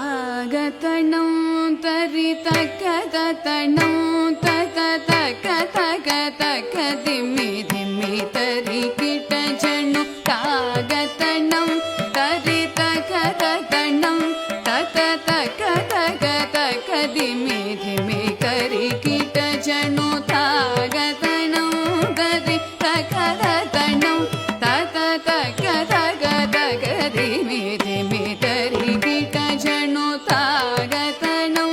ತಾಗತಣಂ ತರಿ ತಕ ತಣಂ ತತ ತಕ ತಕ ತಕ ದಿಮ್ಮಿ ದಿಮ್ಮಿ ತರಿ ಕಿಟ ಜಣ್ಣು ತಾಗತಣಂ ತರಿ ತಕ ತಣಂ ತತ ತಕ ತಕ ತಕ ದಿಮ್ಮಿ ದಿಮ್ಮಿ ಕರಿ ಕಿಟ ಜಣ್ಣು ತಾಗತಣಂ ತರಿ ತಕ ತಣಂ ತತ ತಕ ತಕ ತಕ ದಿಮ್ಮಿ ದಿಮ್ಮಿ ತರಿ ಕಿಟ ಜಣ್ಣು ತಾಗತಣಂ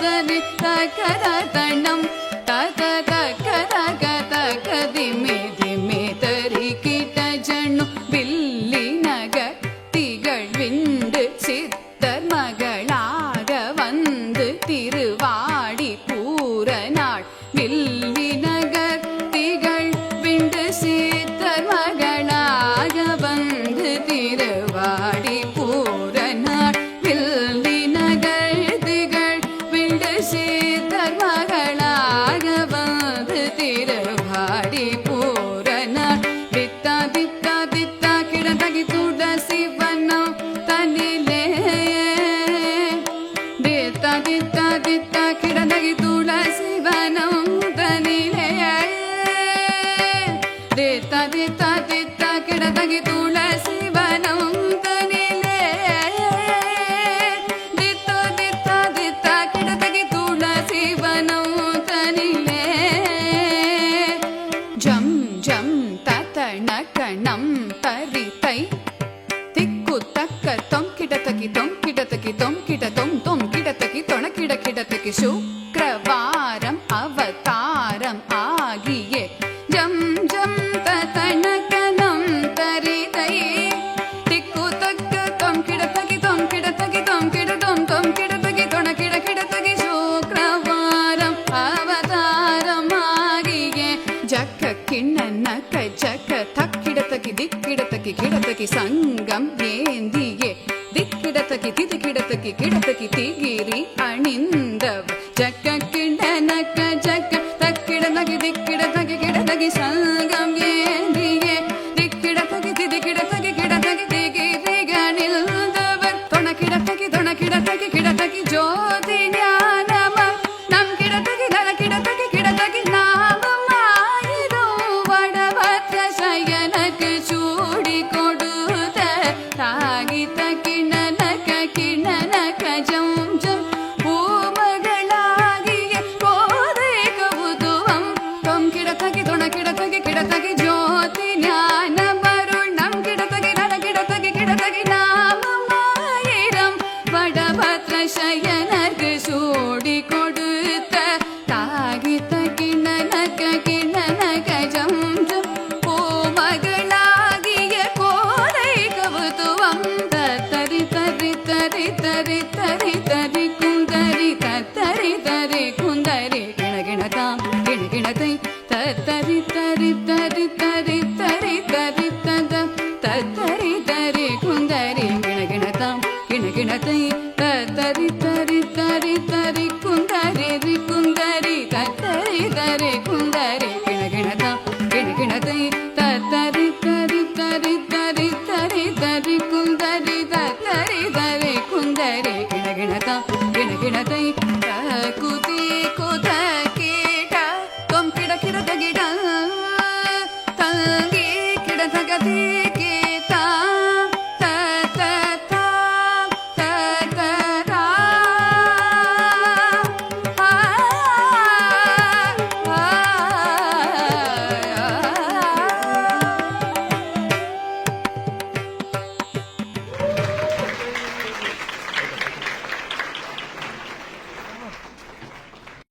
ತರಿ ತಕ ತಣಂ ತತ ತಕ ತಕ ತಕ ದಿಮ್ಮಿ ದಿಮ್ಮಿ ತರಿ ಕಿಟ ಜಣ್ಣು ಬಿಲ್ಲಿನಗ திகழ் விண்டு சித்தர் மகளாக வந்து திருவாடி பூர நாள் வில்லிநகர் திகழ் விண்டு சித்தர் மகளாக வந்து திருவாடி பூர நாள் வில்லிநகர் திகழ் விண்டு சித்தர் மகளாக வந்து திருவாடி பூர நாள் தித்தா தித்தா தித்தா கிடந்தகி துளசி வனம் தனிலே தித்தா தித்தா தித்தா கிடந்தகி துளசி வனம் தனிலே தித்தா தித்தா தித்தா கிடந்தகி துளசி வனம் தனிலே தித்தா தித்தா தித்தா கிடந்தகி துளசி வனம் தனிலே ஜம் ஜம் தத்தண கணம் தரிதை திக்கு தக்க தொம் கிடத்தகி தொம் கிடத்தகி தொம் கிட தொம் தொம் கிடத்தகி தொண கிட கிடத்தகி சுக்ரவாரம் அவதாரம் ஆகியே ஜம் ஜம் தத்தண கணம் தரிதை திக்கு தக்க தொம் கிடத்தகி தொம் கிடத்தகி தொம் கிட தொம் தொம் கிடத்தகி தொண கிட கிடத்தகி சுக்ரவாரம் அவதாரம் ஆகியே ஜக்க கிண்ணனக்க ஜக்க தக்கிடத்தகி திக்கிடத்தகி கிடத்தகி சங்கம் ஏந்தியே திக்கிடத்தகி திதிக்கிடத்தகி கிடத்தகி திகிரி அணிந்தவ ஜக்க கிண்ணனக்க ஜக்க தக்கிடத்தகி திக்கிடத்தகி கிடத்தகி சங்கம் ஏந்தியே திக்கிடத்தகி திதிக்கிடத்தகி கிடத்தகி திகிரி அணிந்தவர் தொணக்கிடத்தகி தொணக்கிடத்தகி கிடத்தகி ஜோதி ஞானம நம் கிடத்தகி தன கிடத்தகி கிடத்தகி நாமம் ஆயிரம் வடவற்ற சயனக்கு சூடி கொடுத்த தாகித்த கிணனக கிணனக ஜம் ஜம் பூமகளாகிய கோதை கவுதுவம் தொம் கிடத்தகி தொண கிடத்தகி கிடத்தகி ஜோதி ஞானமருள் நம் கிடத்தகி நன கிடத்தகி கிடத்தகி நாமம் ஆயிரம் வடபத்ர சயனக்கு சூடி கொடுத்த தாகித்த கிணனக கிணனக ஜம் ஜம் பூமகளாகிய கோதை கவுதுவம் தத்தரி தரி தரி தரி தரி தரி குந்தரி தத்தரி தரி குந்தரி கிணகிணதாம் கிணகிணதை தத்தரி தரி தரி தரி தரி தரி தத தத்தரி தரி குந்தரி கிணகிணதாம் கிணகிணதை தத்தரி தரி தரி தரி குந்தரி ரி குந்தரி தத்தரி தரி குந்தரி கிணகிணதாம் கிணகிணதை தத்தரி தரி தரி தரி தரி தரி குந்தரி தத்தரி தரி குந்தரி கிணகிணதாம் கிணகிணதை குதி குத கீட தொம் கிட கிட தகிட தங்கி கிட தகதி